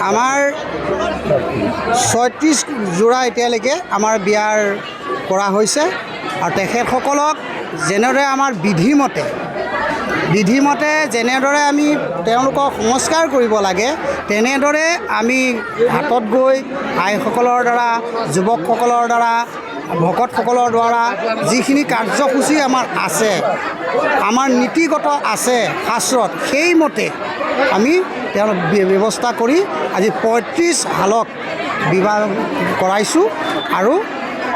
আমাৰ ৩৬ যোৰা এতিয়ালৈকে আমাৰ বিয়াৰ কৰা হৈছে আৰু তেখেতসকলক যেনেদৰে আমাৰ বিধিমতে যেনেদৰে আমি তেওঁলোকক সংস্কাৰ কৰিব লাগে তেনেদৰে আমি হাতত গৈ আইসকলৰ দ্বাৰা যুৱকসকলৰ দ্বাৰা ভকতসকলৰ দ্বাৰা যিখিনি কাৰ্যসূচী আমাৰ আছে আমাৰ নীতিগত আছে শাস্ত্ৰত সেইমতে আমি তেওঁলোক ব্যৱস্থা কৰি আজি ৩৫ হালক বিবাহ কৰাইছোঁ আৰু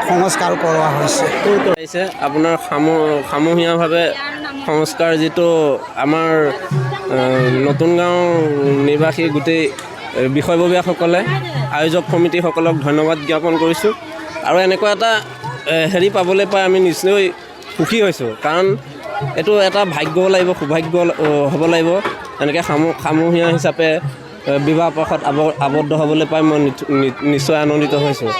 সংস্কাৰ কৰোৱা হৈছে। আপোনাৰ সমূহীয়াভাৱে সংস্কাৰ যিটো আমাৰ নতুন গাঁও নিবাসী গোটেই বিষয়ববীয়াসকলে আয়োজক সমিতিসকলক ধন্যবাদ জ্ঞাপন কৰিছোঁ আৰু এনেকুৱা এটা হেৰি পাবলৈ পাই আমি নিশ্চয় সুখী হৈছোঁ কাৰণ এইটো এটা ভাগ্য লাগিব সৌভাগ্য হ'ব লাগিব এনেকৈ সমূহীয়া হিচাপে বিবাহ প্ৰথাত আবদ্ধ হ'বলৈ পাই মই নিশ্চয় আনন্দিত হৈছোঁ।